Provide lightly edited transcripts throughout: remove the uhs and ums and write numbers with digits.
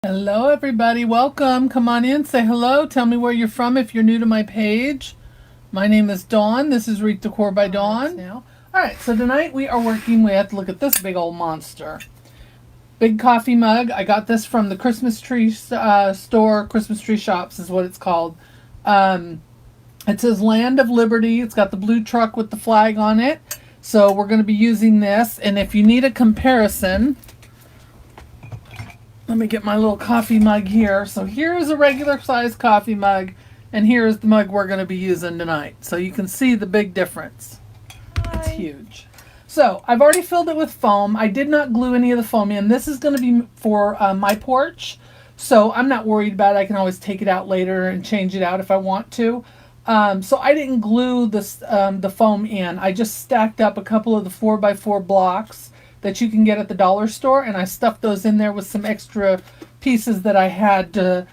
Hello everybody, welcome. Come on in, say hello, tell me where you're from if you're new to my page. My name is Dawn. This is Wreath Decor by Dawn. Alright, so tonight we are working with, look at this big old monster. Big coffee mug. I got this from the Christmas tree store. Christmas tree shops is what it's called. It says Land of Liberty. It's got the blue truck with the flag on it. So we're going to be using this, and if you need a comparison, let me get my little coffee mug here. So here is a regular size coffee mug, and here is the mug we're going to be using tonight. So you can see the big difference. It's huge. So I've already filled it with foam. I did not glue any of the foam in. This is going to be for my porch, so I'm not worried about it. I can always take it out later and change it out if I want to. So I didn't glue this, the foam in. I just stacked up a couple of the 4x4 blocks that you can get at the dollar store, and I stuffed those in there with some extra pieces that I had to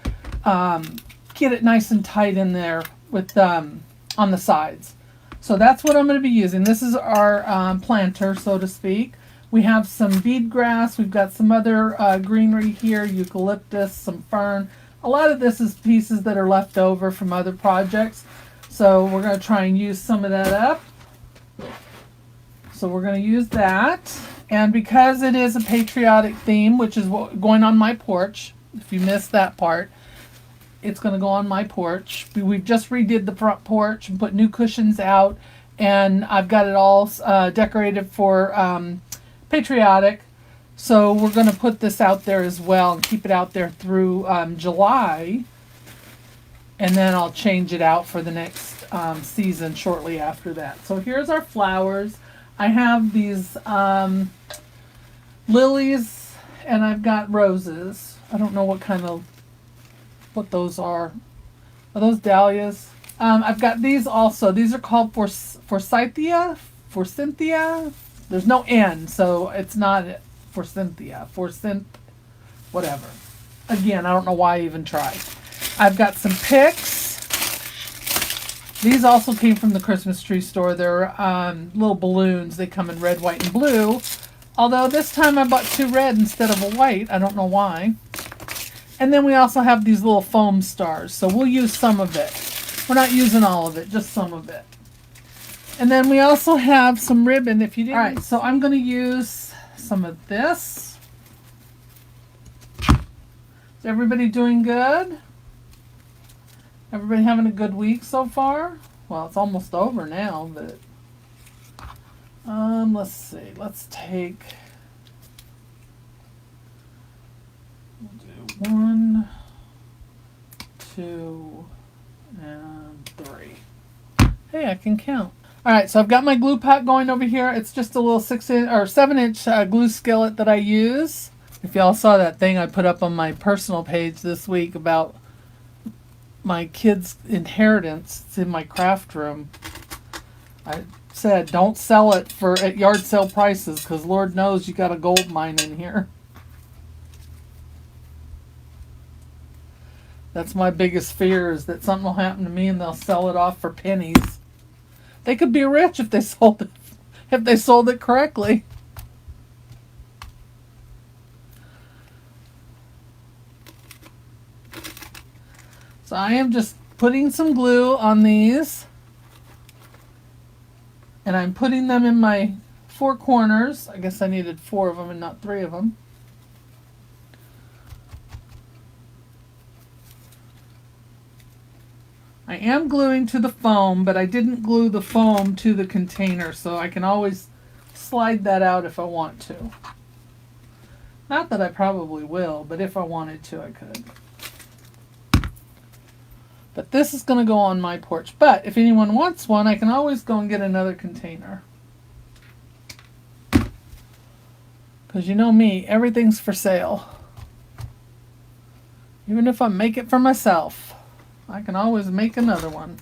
get it nice and tight in there with on the sides. So that's what I'm going to be using. This is our planter, so to speak. We have some bead grass. We've got some other greenery here, eucalyptus, some fern. A lot of this is pieces that are left over from other projects. So we're going to try and use some of that up. So we're going to use that. And because it is a patriotic theme, which is going on my porch, if you missed that part, it's going to go on my porch. We've just redid the front porch and put new cushions out, and I've got it all decorated for patriotic. So we're going to put this out there as well and keep it out there through July, and then I'll change it out for the next season shortly after that. So here's our flowers. I have these lilies, and I've got roses. I don't know what those are. Are those dahlias? I've got these also. These are called forsythia. There's no N, so it's not forsythia. Whatever. Again, I don't know why I even tried. I've got some picks. These also came from the Christmas tree store. They're little balloons. They come in red, white, and blue. Although this time I bought 2 red instead of a white. I don't know why. And then we also have these little foam stars. So we'll use some of it. We're not using all of it, just some of it. And then we also have some ribbon if you didn't. Alright, so I'm going to use some of this. Is everybody doing good? Everybody having a good week so far? Well, it's almost over now, but let's see. Let's take, we'll do 1, 2, and 3. Hey, I can count. All right, so I've got my glue pot going over here. It's just a little 6-inch or 7-inch glue skillet that I use. If y'all saw that thing I put up on my personal page this week about my kids' inheritance, it's in my craft room. I said don't sell it at yard sale prices, because Lord knows you got a gold mine in here. That's my biggest fear, is that something will happen to me and they'll sell it off for pennies. They could be rich if they sold it correctly. So I am just putting some glue on these, and I'm putting them in my 4 corners. I guess I needed 4 of them and not 3 of them. I am gluing to the foam, but I didn't glue the foam to the container, so I can always slide that out if I want to. Not that I probably will, but if I wanted to, I could. But this is going to go on my porch. But if anyone wants one, I can always go and get another container. Because you know me, everything's for sale. Even if I make it for myself, I can always make another one.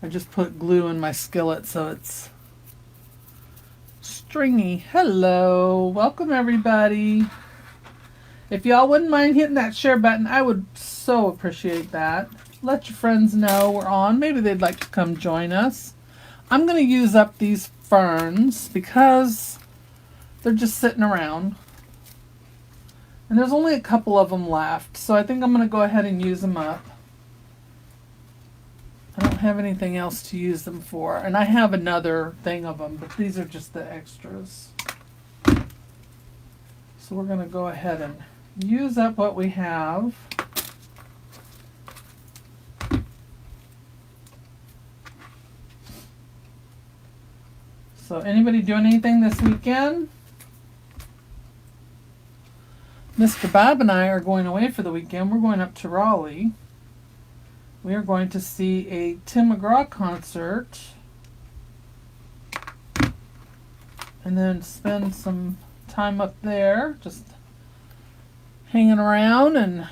I just put glue in my skillet so it's stringy. Hello, welcome everybody. If y'all wouldn't mind hitting that share button, I would so appreciate that. Let your friends know we're on. Maybe they'd like to come join us. I'm going to use up these ferns because they're just sitting around. And there's only a couple of them left, so I think I'm going to go ahead and use them up. I don't have anything else to use them for. And I have another thing of them, but these are just the extras. So we're going to go ahead and use up what we have. So anybody doing anything this weekend? Mr. Bob and I are going away for the weekend. We're going up to Raleigh. We are going to see a Tim McGraw concert. And then spend some time up there just hanging around and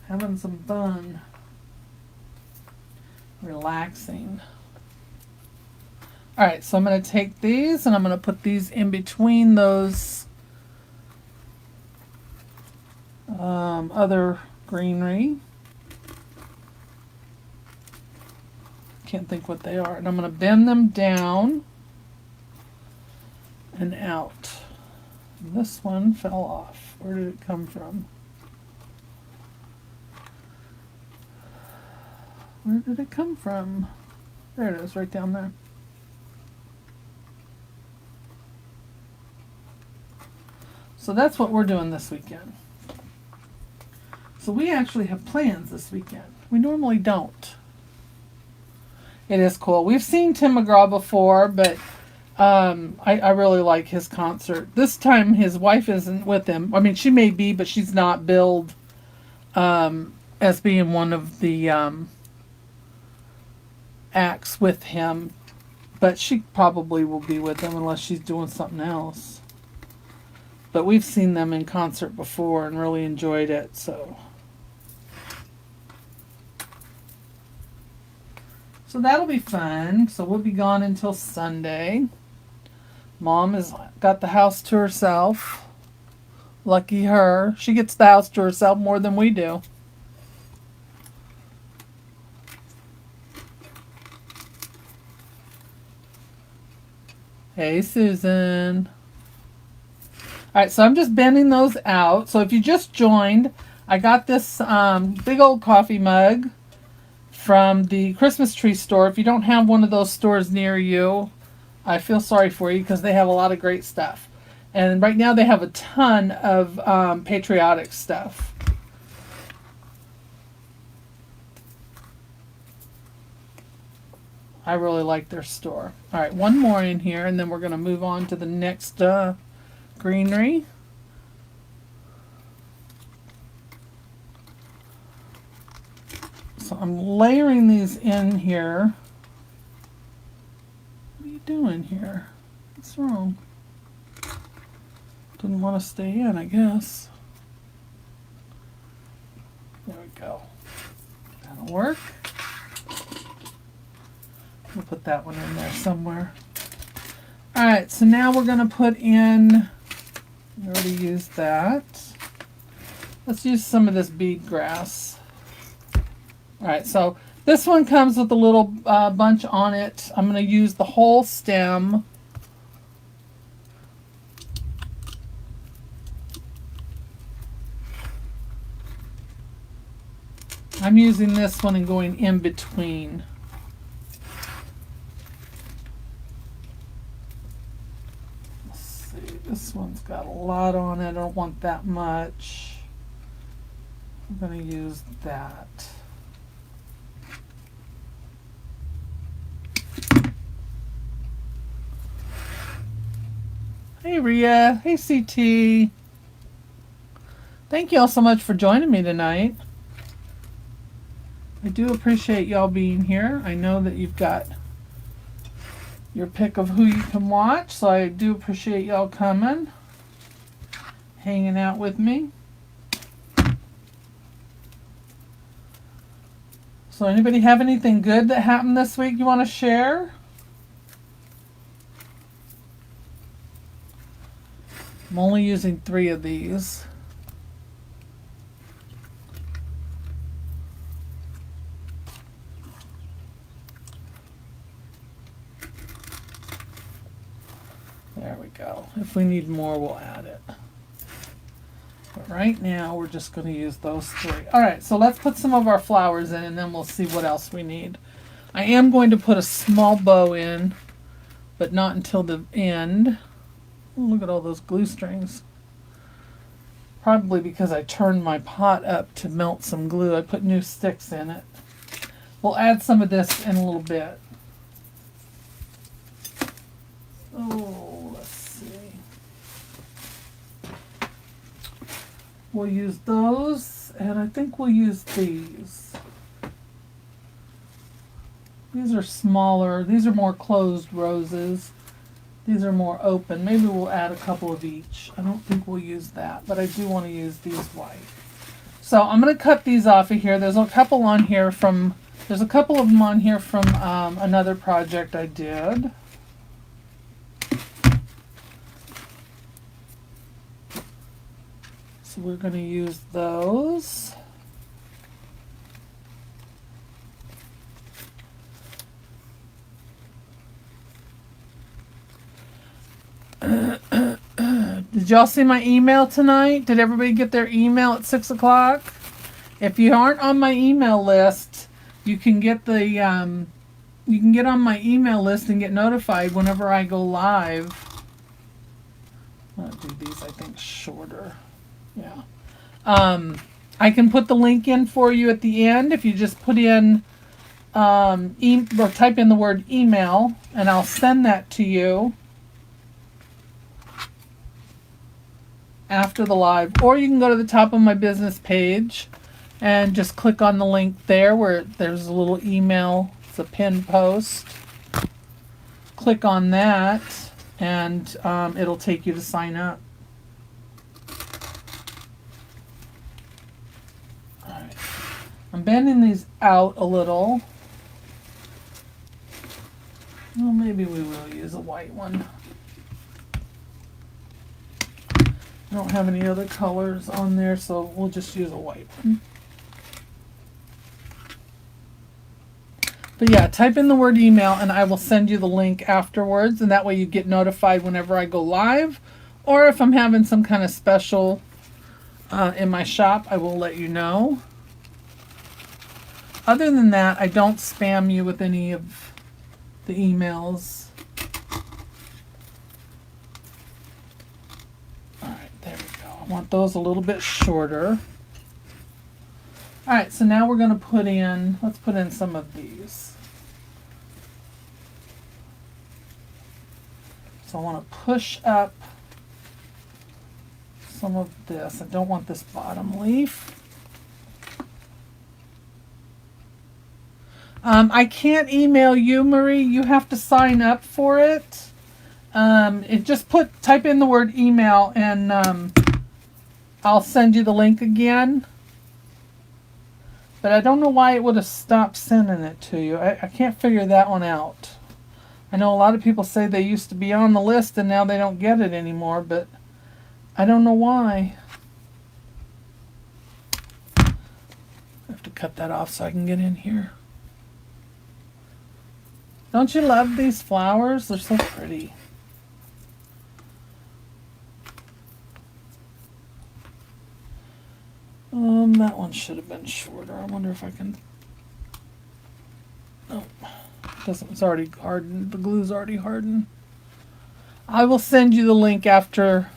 having some fun. Relaxing. Alright, so I'm going to take these and I'm going to put these in between those other greenery. Can't think what they are. And I'm going to bend them down and out. This one fell off. Where did it come from? Where did it come from? There it is, right down there. So that's what we're doing this weekend. So we actually have plans this weekend. We normally don't. It is cool. We've seen Tim McGraw before, but I really like his concert. This time his wife isn't with him. I mean, she may be, but she's not billed as being one of the acts with him. But she probably will be with him unless she's doing something else. But we've seen them in concert before and really enjoyed it, so. So that'll be fun. So we'll be gone until Sunday. Mom has got the house to herself. Lucky her. She gets the house to herself more than we do. Hey, Susan. Alright, so I'm just bending those out. So if you just joined, I got this big old coffee mug from the Christmas tree store. If you don't have one of those stores near you, I feel sorry for you because they have a lot of great stuff. And right now they have a ton of patriotic stuff. I really like their store. Alright, one more in here and then we're going to move on to the next greenery. So I'm layering these in here. What are you doing here? What's wrong? Didn't want to stay in, I guess. There we go. That'll work. We'll put that one in there somewhere. Alright, so now we're going to put in, we already used that. Let's use some of this bead grass. Alright, so this one comes with a little bunch on it. I'm going to use the whole stem. I'm using this one and going in between. Let's see, this one's got a lot on it. I don't want that much. I'm going to use that. Hey Rhea, hey CT. Thank you all so much for joining me tonight. I do appreciate y'all being here. I know that you've got your pick of who you can watch, so I do appreciate y'all coming, hanging out with me. So anybody have anything good that happened this week you want to share? I'm only using 3 of these. There, There we go. If we need more, we'll add it. But right now, we're just going to use those 3. All right, so let's put some of our flowers in, and then we'll see what else we need. I am going to put a small bow in, but not until the end. Oh, look at all those glue strings. Probably because I turned my pot up to melt some glue. I put new sticks in it. We'll add some of this in a little bit. Oh, let's see. We'll use those, and I think we'll use these. These are smaller. These are more closed roses. These are more open. Maybe we'll add a couple of each. I don't think we'll use that, but I do want to use these white. So I'm going to cut these off of here. There's a couple on here from, there's a couple of them on here from another project I did. So we're going to use those. Did y'all see my email tonight? Did everybody get their email at 6 o'clock? If you aren't on my email list, you can get the you can get on my email list and get notified whenever I go live. I'll do these, I think, shorter. Yeah. I can put the link in for you at the end if you just put in or type in the word email, and I'll send that to you after the live. Or you can go to the top of my business page and just click on the link there where there's a little email. It's a pinned post. Click on that and it'll take you to sign up. Alright. I'm bending these out a little. Well, maybe we will use a white one. I don't have any other colors on there, so we'll just use a white one. But yeah, type in the word email and I will send you the link afterwards, and that way you get notified whenever I go live, or if I'm having some kind of special in my shop, I will let you know. Other than that, I don't spam you with any of the emails. I want those a little bit shorter. Alright, so now we're going to put in, let's put in some of these. So I want to push up some of this. I don't want this bottom leaf. I can't email you, Marie. You have to sign up for it. Just type in the word email and I'll send you the link again. But I don't know why it would have stopped sending it to you. I can't figure that one out. I know a lot of people say they used to be on the list and now they don't get it anymore, but I don't know why. I have to cut that off so I can get in here. Don't you love these flowers? They're so pretty. That one should have been shorter. I wonder if I can... Oh, it doesn't. It's already hardened. The glue's already hardened. I will send you the link after.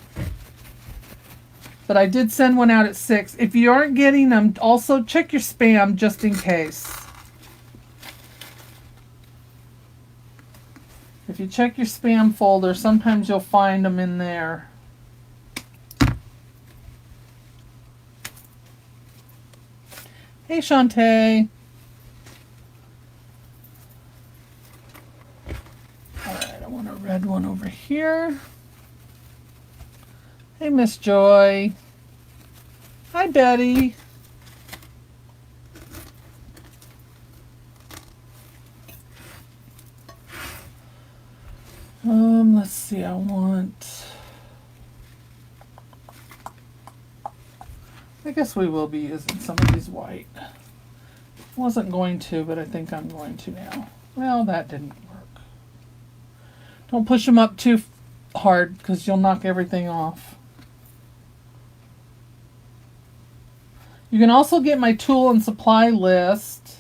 But I did send one out at 6. If you aren't getting them, also check your spam just in case. If you check your spam folder, sometimes you'll find them in there. Hey, Shantae. All right, I want a red one over here. Hey, Miss Joy. Hi, Betty. Let's see, I guess we will be using some of these white. Wasn't going to, but I think I'm going to now. Well, that didn't work. Don't push them up too hard because you'll knock everything off. You can also get my tool and supply list,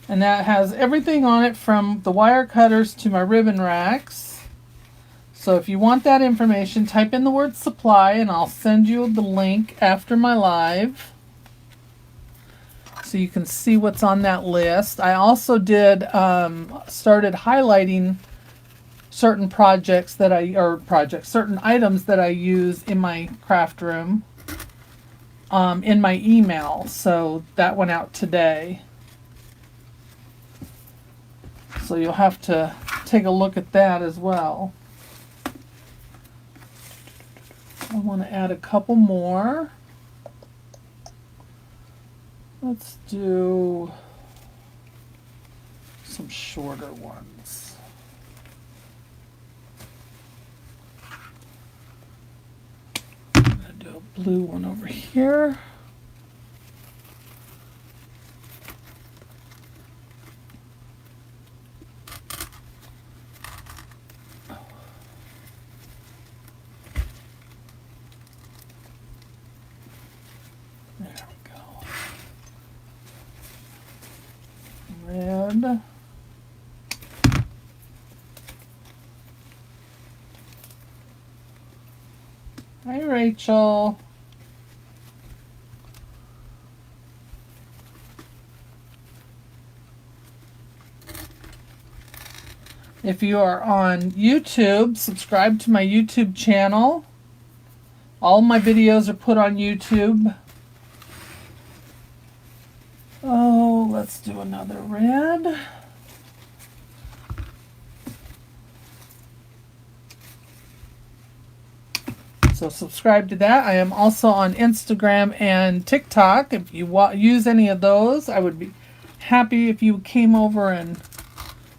and that has everything on it from the wire cutters to my ribbon racks. So if you want that information, type in the word supply and I'll send you the link after my live so you can see what's on that list. I also started highlighting certain certain items that I use in my craft room in my email. So that went out today. So you'll have to take a look at that as well. I want to add a couple more. Let's do some shorter ones. I'm going to do a blue one over here. Red. Hi, Rachel. If you are on YouTube, subscribe to my YouTube channel. All my videos are put on YouTube. Oh, let's do another red. So subscribe to that. I am also on Instagram and TikTok. If you use any of those, I would be happy if you came over and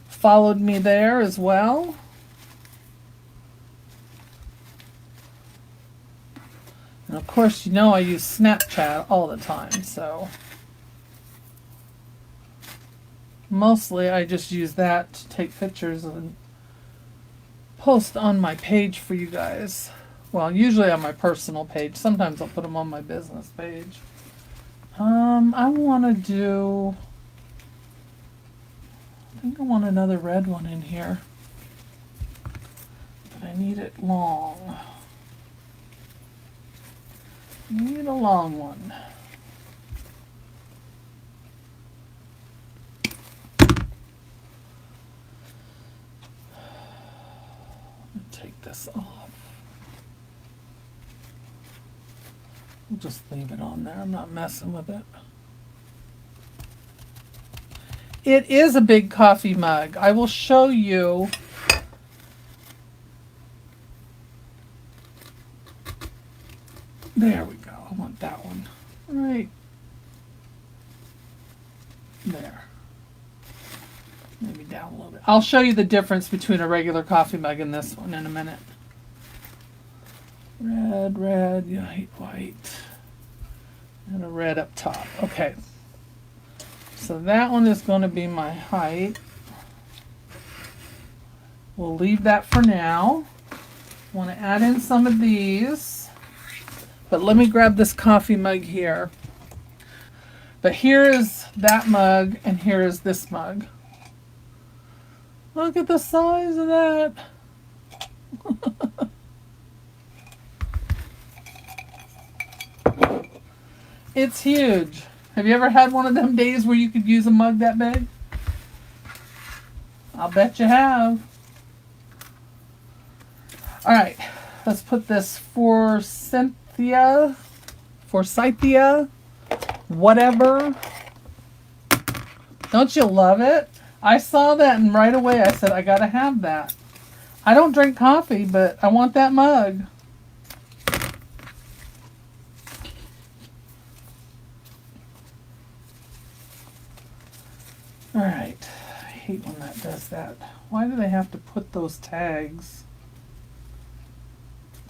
followed me there as well. And of course, you know I use Snapchat all the time, so mostly I just use that to take pictures and post on my page for you guys. Well, usually on my personal page. Sometimes I'll put them on my business page. I want to do... I think I want another red one in here. But I need it long. I need a long one. Take this off. I'll just leave it on there. I'm not messing with it. It is a big coffee mug. I will show you. There we go. I want that one right there. Maybe down a little bit. I'll show you the difference between a regular coffee mug and this one in a minute. Red, red, white, and a red up top. Okay. So that one is going to be my height. We'll leave that for now. I want to add in some of these. But let me grab this coffee mug here. But here is that mug, and here is this mug. Look at the size of that. It's huge. Have you ever had one of them days where you could use a mug that big? I'll bet you have. All right, let's put this Forsythia, whatever. Don't you love it? I saw that and right away I said, I gotta have that. I don't drink coffee, but I want that mug. All right, I hate when that does that. Why do they have to put those tags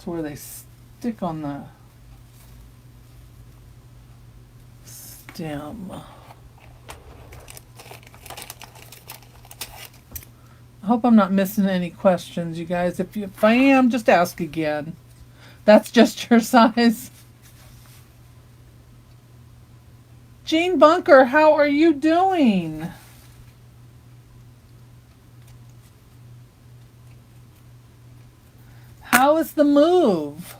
to where they stick on the stem? I hope I'm not missing any questions, you guys. If I am, just ask again. That's just your size. Jean Bunker, how are you doing? How is the move?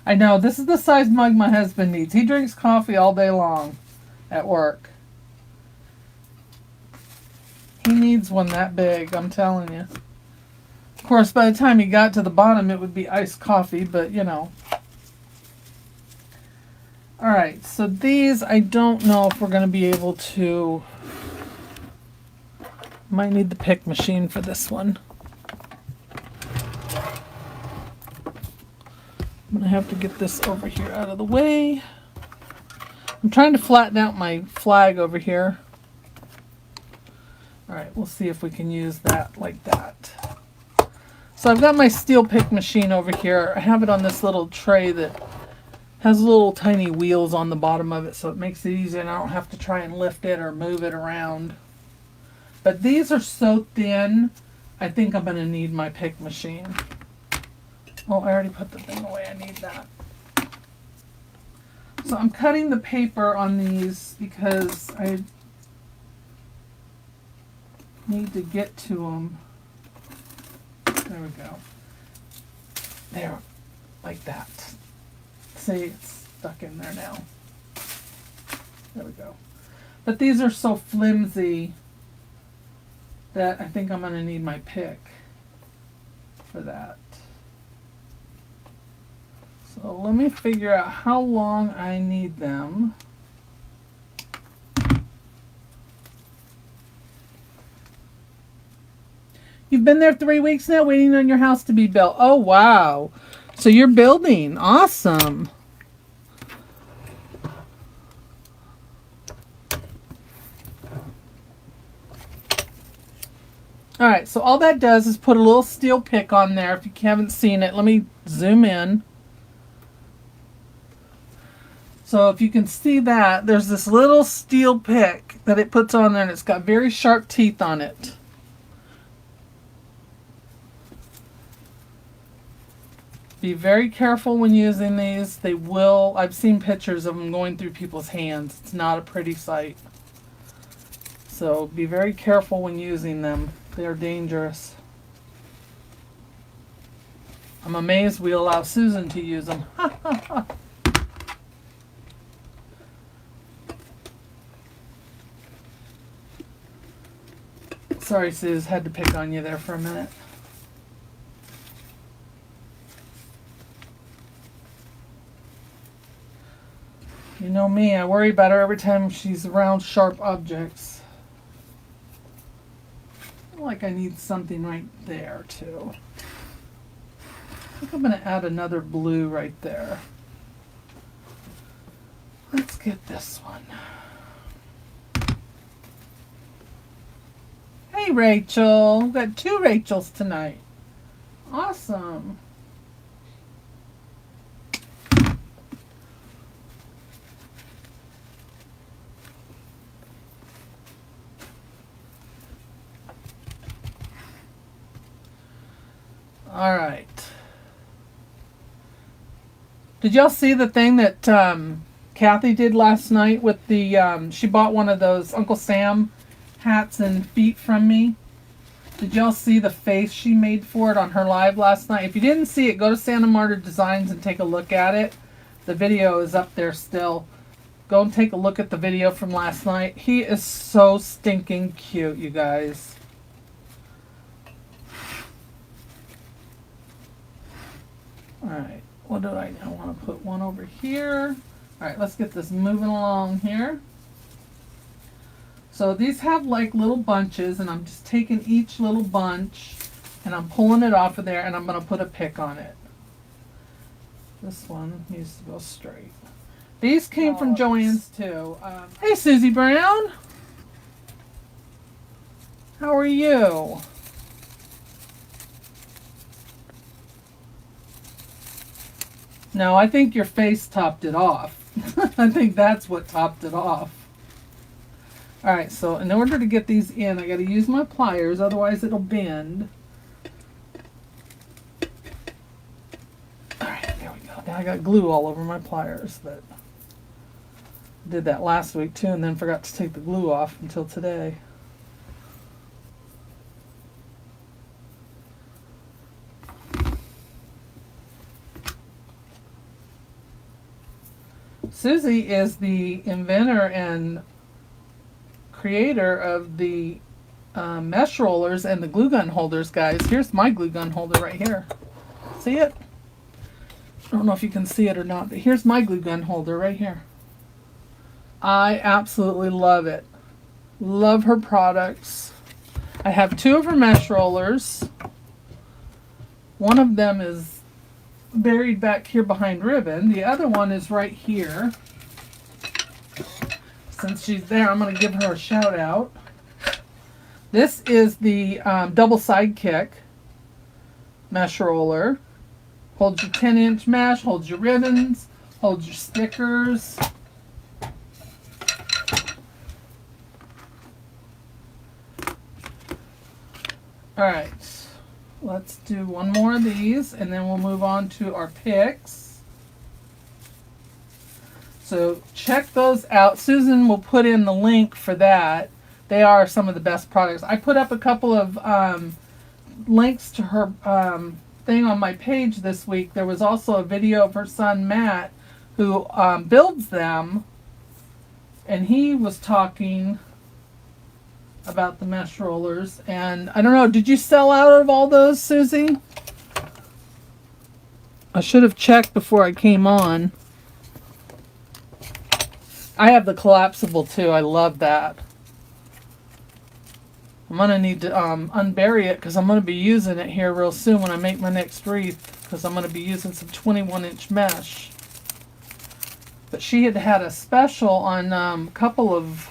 I know, this is the size mug my husband needs. He drinks coffee all day long at work. He needs one that big, I'm telling you. Of course, by the time he got to the bottom, it would be iced coffee, but you know. Alright, so these, I don't know if we're going to be able to... Might need the pick machine for this one. I'm going to have to get this over here out of the way. I'm trying to flatten out my flag over here. Alright, we'll see if we can use that like that. So I've got my steel pick machine over here. I have it on this little tray that has little tiny wheels on the bottom of it, so it makes it easier and I don't have to try and lift it or move it around. But these are so thin, I think I'm going to need my pick machine. Oh, I already put the thing away. I need that. So I'm cutting the paper on these because I need to get to them. There we go. There, like that. See, it's stuck in there now. There we go. But these are so flimsy that I think I'm going to need my pick for that. So let me figure out how long I need them. You've been there 3 weeks now, waiting on your house to be built. Oh, wow. So you're building. Awesome. Alright, so all that does is put a little steel pick on there. If you haven't seen it, let me zoom in. So if you can see that, there's this little steel pick that it puts on there, and it's got very sharp teeth on it. Be very careful when using these. They will, I've seen pictures of them going through people's hands. It's not a pretty sight. So be very careful when using them. They are dangerous. I'm amazed we allow Susan to use them. Sorry, Suze, had to pick on you there for a minute. You know me, I worry about her every time she's around sharp objects. I feel like I need something right there, too. I think I'm going to add another blue right there. Let's get this one. Hey, Rachel. We've got 2 Rachels tonight. Awesome. All right. Did y'all see the thing that Kathy did last night with the, she bought one of those Uncle Sam hats and feet from me? Did y'all see the face she made for it on her live last night? If you didn't see it, go to Santa Marta Designs and take a look at it. The video is up there still. Go and take a look at the video from last night. He is so stinking cute, you guys. Alright, what do I want to put one over here. Alright, let's get this moving along here. So these have like little bunches, and I'm just taking each little bunch and I'm pulling it off of there, and I'm going to put a pick on it. This one needs to go straight. These came from Joann's too. Hey, Susie Brown. How are you? No, I think your face topped it off. I think that's what topped it off. All right, so in order to get these in, I got to use my pliers, otherwise it'll bend. All right, there we go. Now I got glue all over my pliers, but I did that last week too, and then forgot to take the glue off until today. Susie is the inventor and creator of the mesh rollers and the glue gun holders, guys. Here's my glue gun holder right here. See it? I don't know if you can see it or not, but here's my glue gun holder right here. I absolutely love it. Love her products. I have 2 of her mesh rollers. One of them is buried back here behind ribbon. The other one is right here. Since she's there, I'm going to give her a shout out. This is the double sidekick mesh roller. Holds your 10-inch mesh, holds your ribbons, holds your stickers. Alright, let's do one more of these and then we'll move on to our picks. So check those out. Susan will put in the link for that. They are some of the best products. I put up a couple of links to her thing on my page this week. There was also a video of her son Matt who builds them, and he was talking about the mesh rollers. And I don't know, did you sell out of all those, Susie? I should have checked before I came on. I have the collapsible too. I love that. I'm going to need to unbury it because I'm going to be using it here real soon when I make my next wreath, because I'm going to be using some 21-inch mesh. But she had a special on a couple of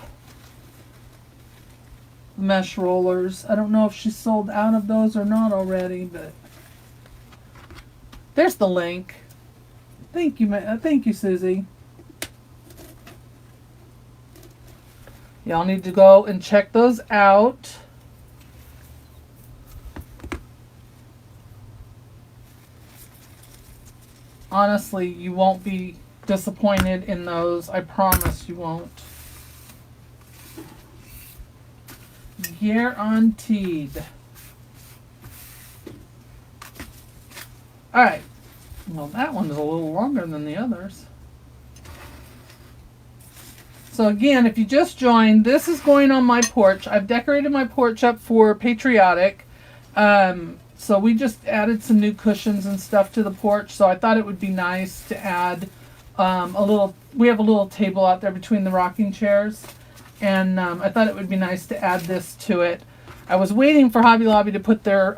mesh rollers. I don't know if she sold out of those or not already, but there's the link. Thank you, Susie. Y'all need to go and check those out. Honestly, you won't be disappointed in those. I promise you won't. Guaranteed. Alright. Well, that one is a little longer than the others. So again, if you just joined, this is going on my porch. I've decorated my porch up for Patriotic. So we just added some new cushions and stuff to the porch. So I thought it would be nice to add we have a little table out there between the rocking chairs. And I thought it would be nice to add this to it. I was waiting for Hobby Lobby to put their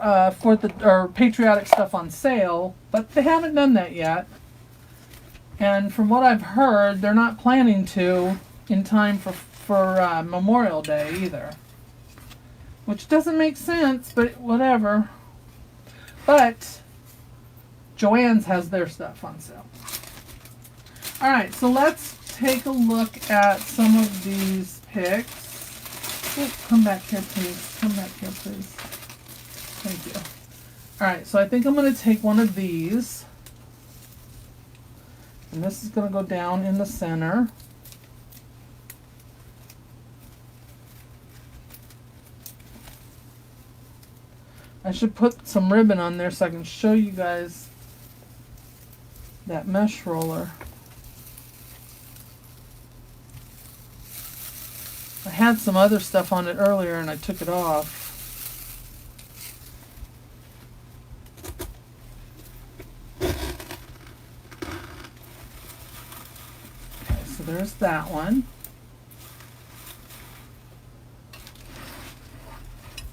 Patriotic stuff on sale, but they haven't done that yet. And from what I've heard, they're not planning to in time for Memorial Day either. Which doesn't make sense, but whatever. But Joann's has their stuff on sale. Alright, so let's take a look at some of these picks. Oh, come back here, please. Come back here, please. Thank you. Alright, so I think I'm going to take one of these. And this is going to go down in the center. I should put some ribbon on there so I can show you guys that mesh roller. I had some other stuff on it earlier and I took it off. Okay, so there's that one.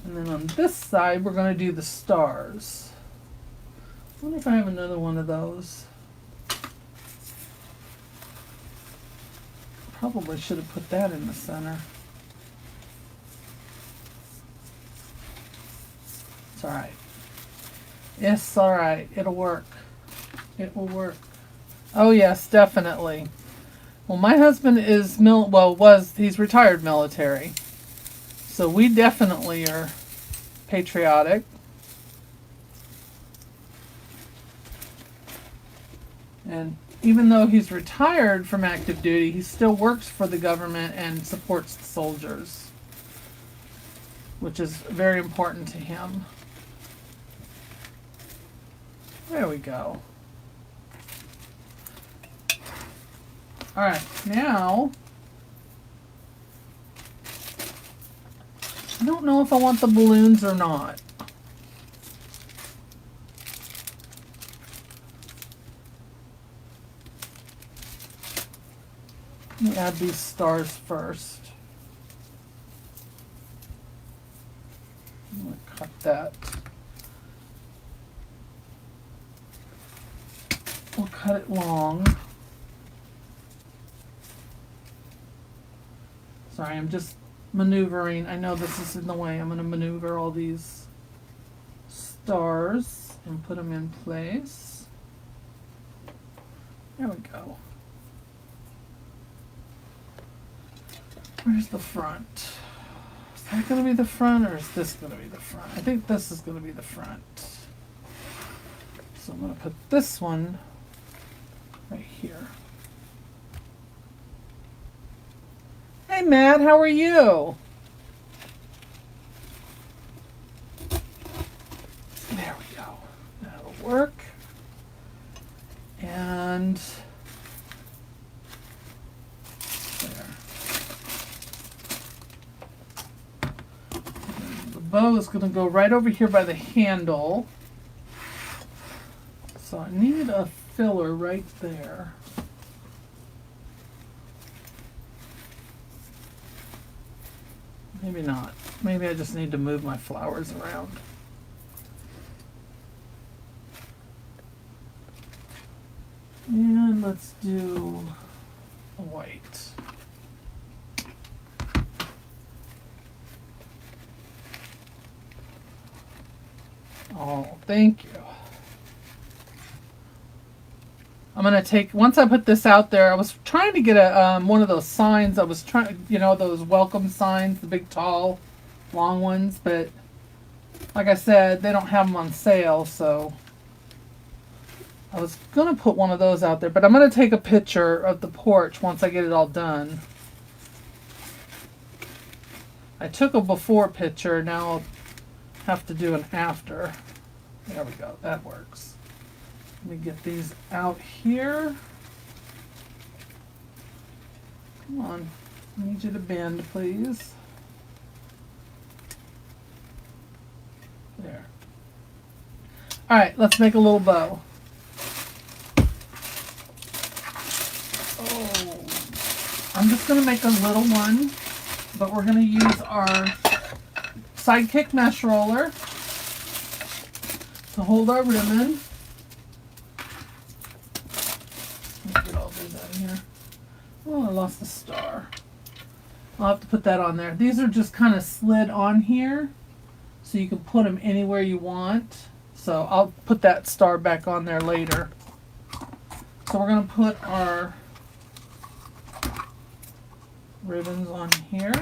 And then on this side, we're going to do the stars. I wonder if I have another one of those. Probably should have put that in the center. It's alright. It's alright. It'll work. It will work. Oh yes, definitely. Well, my husband is he's retired military. So we definitely are patriotic. And even though he's retired from active duty, he still works for the government and supports the soldiers, which is very important to him. There we go. All right, now I don't know if I want the balloons or not. Let me add these stars first. I'm going to cut that. We'll cut it long. Sorry, I'm just maneuvering. I know this is in the way. I'm going to maneuver all these stars and put them in place. There we go. Where's the front? Is that going to be the front, or is this going to be the front? I think this is going to be the front. So I'm going to put this one right here. Hey Matt, how are you? There we go. That'll work. And there. The bow is going to go right over here by the handle. So I need a filler right there. Maybe not. Maybe I just need to move my flowers around. And let's do a white. Oh, thank you. I'm going to take, once I put this out there, I was trying to get a one of those signs. I was trying, you know, those welcome signs, the big, tall, long ones. But like I said, they don't have them on sale. So I was going to put one of those out there. But I'm going to take a picture of the porch once I get it all done. I took a before picture. Now I'll have to do an after. There we go. That works. Let me get these out here. Come on. I need you to bend, please. There. All right, let's make a little bow. Oh, I'm just going to make a little one, but we're going to use our Sidekick mesh roller to hold our ribbon. Get all these out of here. Oh, I lost a star. I'll have to put that on there. These are just kind of slid on here, so you can put them anywhere you want. So I'll put that star back on there later. So we're going to put our ribbons on here.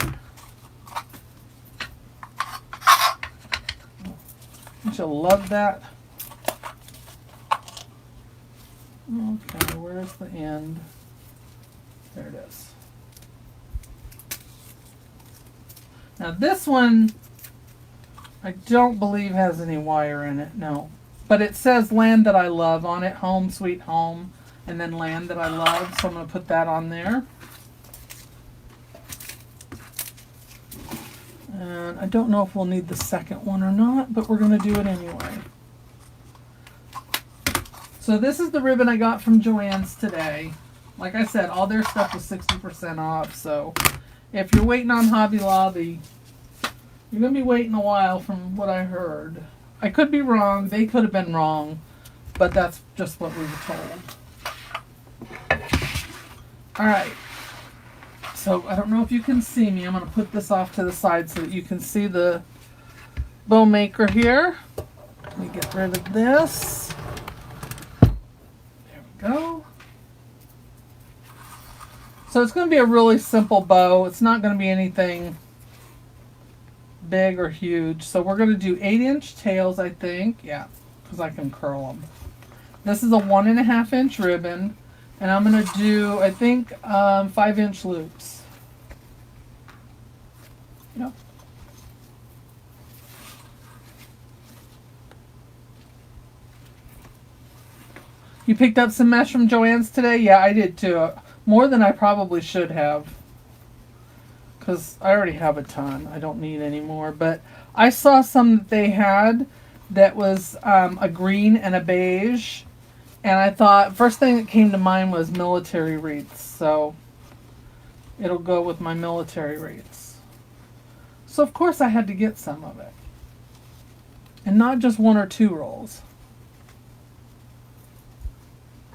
Don't you love that? Okay, where's the end? There it is. Now this one, I don't believe has any wire in it, no. But it says Land That I Love on it, Home Sweet Home, and then Land That I Love, so I'm going to put that on there. And I don't know if we'll need the second one or not, but we're going to do it anyway. So this is the ribbon I got from Joann's today. Like I said, all their stuff was 60% off, so if you're waiting on Hobby Lobby, you're going to be waiting a while from what I heard. I could be wrong, they could have been wrong, but that's just what we were told. Alright, so I don't know if you can see me. I'm going to put this off to the side so that you can see the bow maker here. Let me get rid of this. There we go. So it's going to be a really simple bow. It's not going to be anything big or huge. So we're going to do 8-inch tails, I think. Yeah, because I can curl them. This is a 1.5-inch ribbon. And I'm going to do, I think, 5-inch loops. Yep. You picked up some mesh from Joann's today? Yeah, I did too. More than I probably should have. Because I already have a ton. I don't need any more. But I saw some that they had that was a green and a beige. And I thought, first thing that came to mind was military wreaths. So it'll go with my military wreaths. So of course I had to get some of it. And not just 1 or 2 rolls.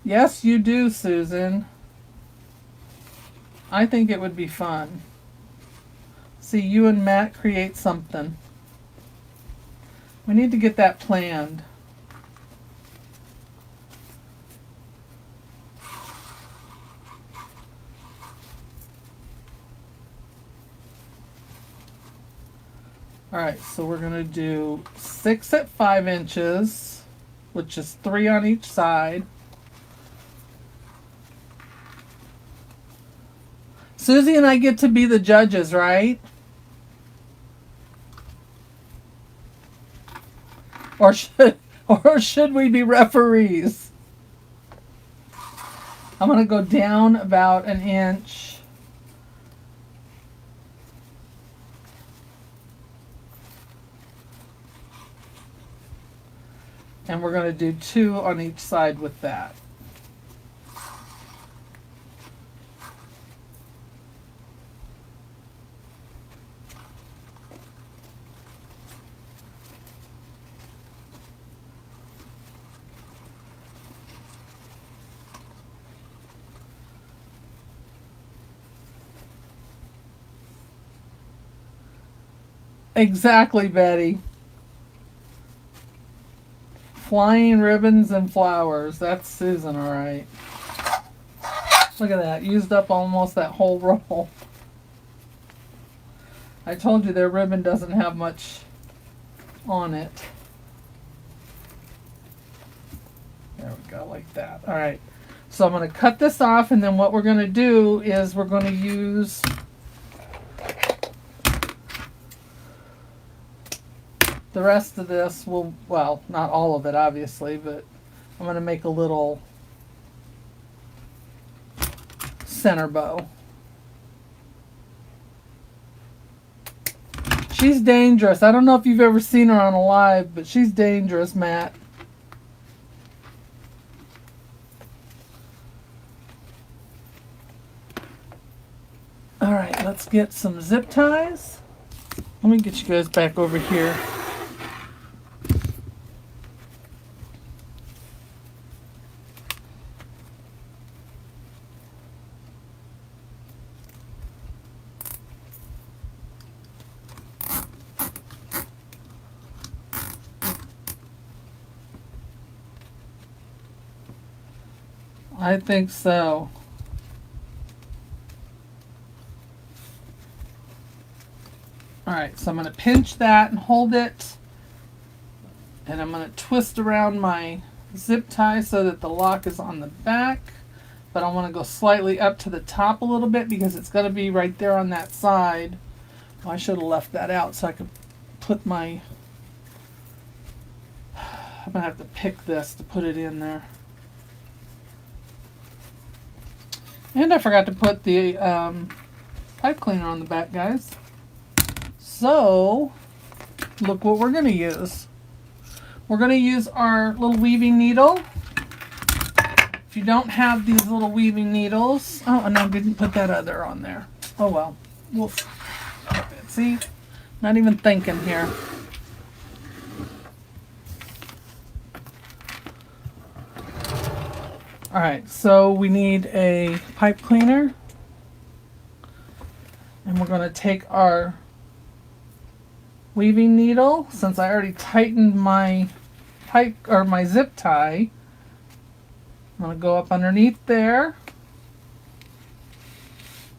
Yes, you do, Susan. I think it would be fun. See, you and Matt create something. We need to get that planned. Alright, so we're going to do 6 at 5 inches, which is 3 on each side. Susie and I get to be the judges, right? Or should we be referees? I'm going to go down about 1 inch. And we're going to do 2 on each side with that. Exactly, Betty. Flying ribbons and flowers. That's Susan, all right. Look at that. Used up almost that whole roll. I told you their ribbon doesn't have much on it. There we go, like that. All right. So I'm going to cut this off, and then what we're going to do is we're going to use the rest of this. Well, not all of it, obviously, but I'm going to make a little center bow. She's dangerous. I don't know if you've ever seen her on a live, but she's dangerous, Matt. All right, let's get some zip ties. Let me get you guys back over here. I think so. Alright, so I'm going to pinch that and hold it. And I'm going to twist around my zip tie so that the lock is on the back. But I want to go slightly up to the top a little bit because it's going to be right there on that side. Well, I should have left that out so I could put my... I'm going to have to pick this to put it in there. And I forgot to put the pipe cleaner on the back, guys. So, look what we're going to use. We're going to use our little weaving needle. If you don't have these little weaving needles... Oh, and I didn't put that other on there. Oh well. We'll see? Not even thinking here. Alright, so we need a pipe cleaner. And we're going to take our weaving needle, since I already tightened my pipe or my zip tie. I'm going to go up underneath there.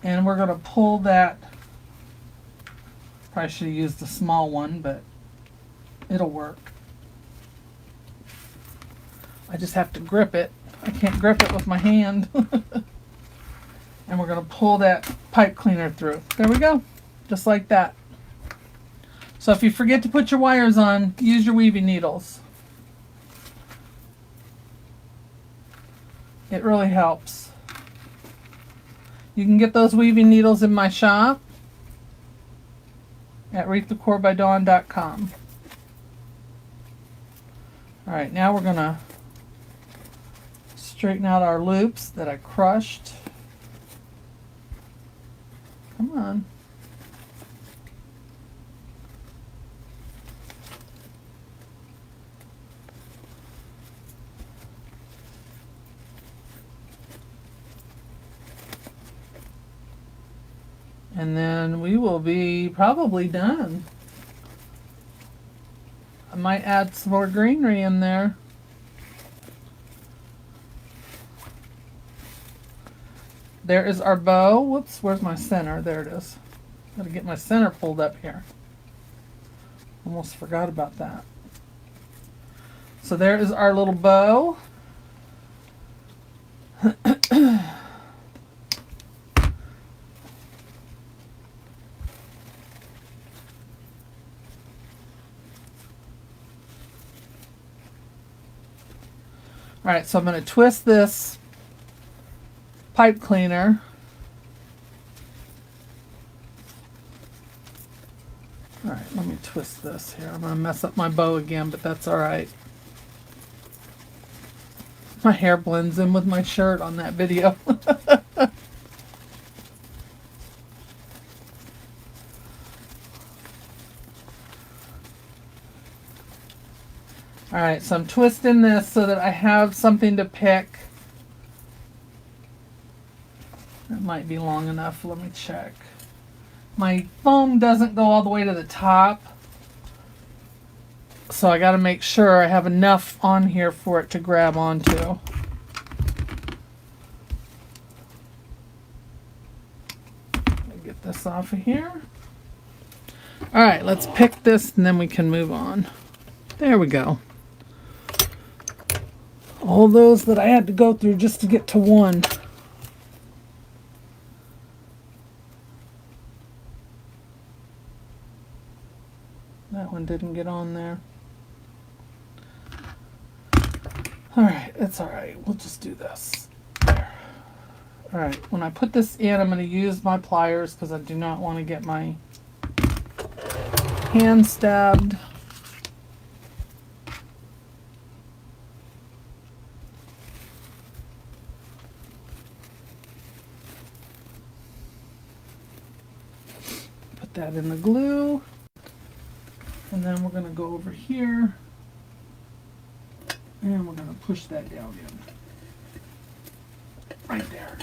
And we're going to pull that. Probably should have used a small one, but it'll work. I just have to grip it. I can't grip it with my hand. And we're going to pull that pipe cleaner through. There we go. Just like that. So if you forget to put your wires on, use your weaving needles. It really helps. You can get those weaving needles in my shop at wreathdecorbydawn.com. Alright, now we're going to straighten out our loops that I crushed. Come on. And then we will be probably done. I might add some more greenery in there. There is our bow. Whoops, where's my center? There it is. Gotta get my center pulled up here. Almost forgot about that. So there is our little bow. Alright, so I'm going to twist this pipe cleaner. Alright, let me twist this here. I'm going to mess up my bow again, but that's alright. My hair blends in with my shirt on that video. Alright, so I'm twisting this so that I have something to pick. That might be long enough. Let me check. My foam doesn't go all the way to the top. So I got to make sure I have enough on here for it to grab onto. Get this off of here. Alright, let's pick this and then we can move on. There we go. All those that I had to go through just to get to one. That one didn't get on there. Alright, it's alright. We'll just do this. There. Alright, when I put this in, I'm going to use my pliers because I do not want to get my hand stabbed. Put that in the glue. And then we're going to go over here. And we're going to push that down in. Right there.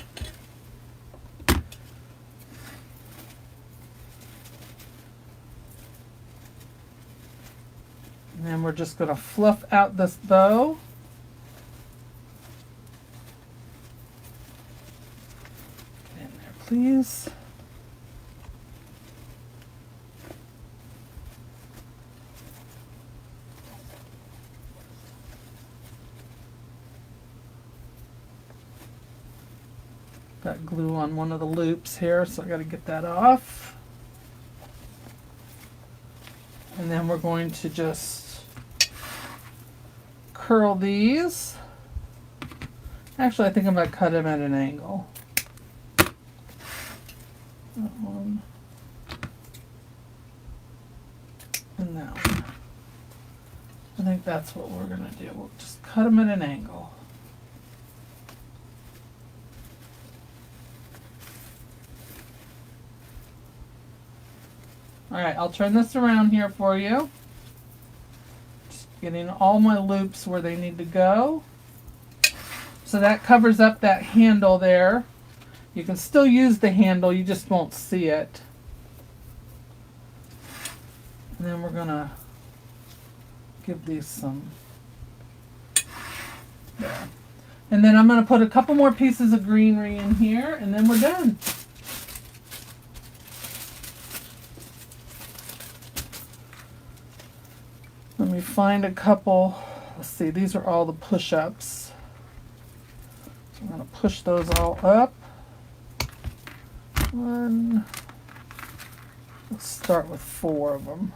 And then we're just going to fluff out this bow. Get in there, please. Got glue on one of the loops here, so I got to get that off. And then we're going to just curl these. Actually, I think I'm going to cut them at an angle. That one. And that one. I think that's what we're going to do. We'll just cut them at an angle. Alright, I'll turn this around here for you. Just getting all my loops where they need to go. So that covers up that handle there. You can still use the handle, you just won't see it. And then we're going to give these some there. And then I'm going to put a couple more pieces of greenery in here, and then we're done. me find a couple. Let's see, these are all the push-ups. So I'm going to push those all up. One. Let's start with 4 of them.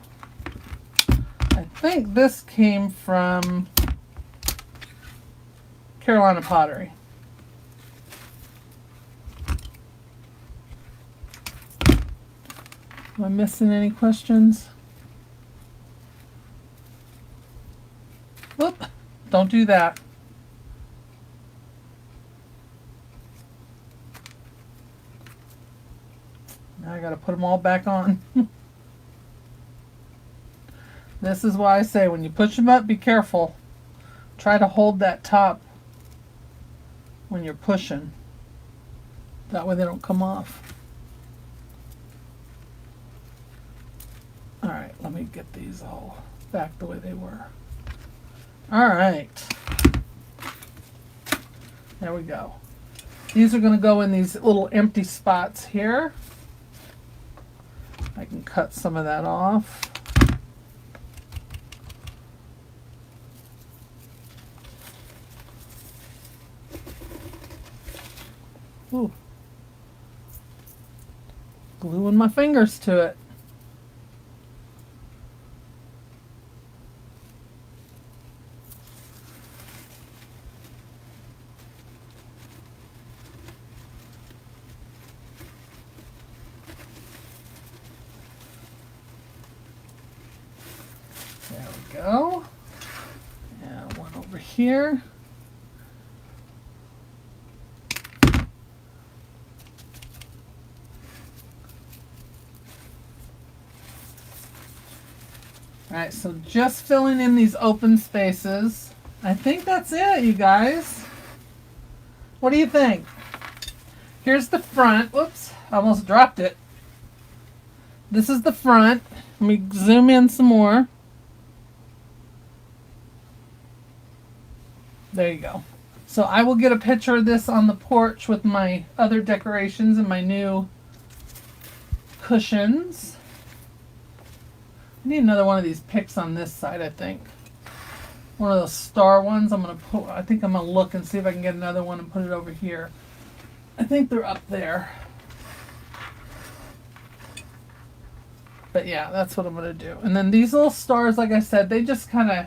I think this came from Carolina Pottery. Am I missing any questions? Whoop, don't do that. Now I gotta put them all back on. This is why I say when you push them up, be careful. Try to hold that top when you're pushing. That way they don't come off. Alright, let me get these all back the way they were. Alright. There we go. These are going to go in these little empty spots here. I can cut some of that off. Ooh. Gluing my fingers to it. There we go. And one over here. Alright, so just filling in these open spaces. I think that's it, you guys. What do you think? Here's the front. Whoops, I almost dropped it. This is the front. Let me zoom in some more. There you go. So I will get a picture of this on the porch with my other decorations and my new cushions. I need another one of these picks on this side, I think. One of those star ones. I think I'm gonna look and see if I can get another one and put it over here. I think they're up there. But yeah, that's what I'm gonna do. And then these little stars, like I said, they just kind of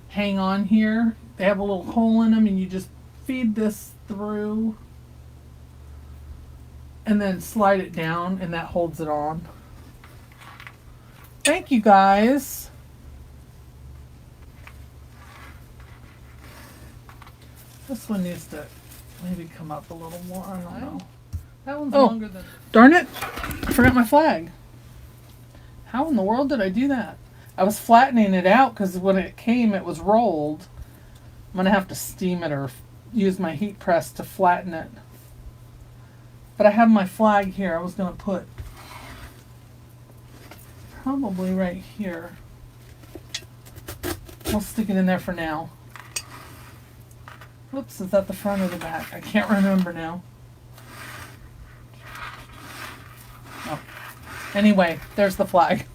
hang on here. They have a little hole in them, and you just feed this through and then slide it down, and that holds it on. Thank you, guys. This one needs to maybe come up a little more. I don't know. That one's longer than... Darn it! I forgot my flag. How in the world did I do that? I was flattening it out because when it came, it was rolled. I'm going to have to steam it or use my heat press to flatten it. But I have my flag here. I was going to put probably right here. We'll stick it in there for now. Whoops, is that the front or the back? I can't remember now. Oh. Anyway, there's the flag.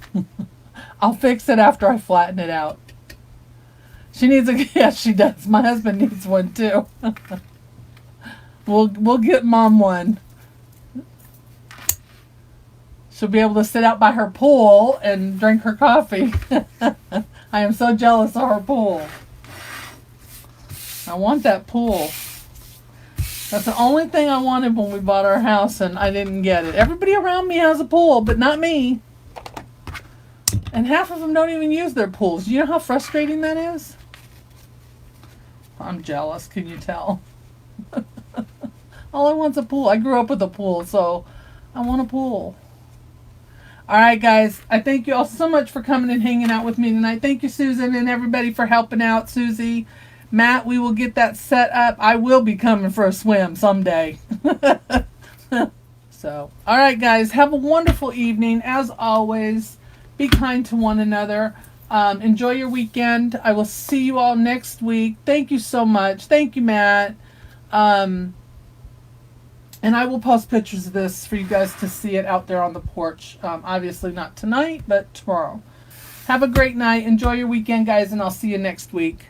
I'll fix it after I flatten it out. She needs a... Yes, she does. My husband needs one too. We'll get Mom one. She'll be able to sit out by her pool and drink her coffee. I am so jealous of her pool. I want that pool. That's the only thing I wanted when we bought our house, and I didn't get it. Everybody around me has a pool, but not me. And half of them don't even use their pools. You know how frustrating that is? I'm jealous, can you tell? All I want's a pool. I grew up with a pool, so I want a pool. Alright, guys. I thank you all so much for coming and hanging out with me tonight. Thank you, Susan, and everybody for helping out. Susie, Matt, we will get that set up. I will be coming for a swim someday. So, alright, guys. Have a wonderful evening. As always, be kind to one another. Enjoy your weekend. I will see you all next week. Thank you so much. Thank you, Matt. And I will post pictures of this for you guys to see it out there on the porch. Obviously not tonight, but tomorrow. Have a great night. Enjoy your weekend, guys, and I'll see you next week.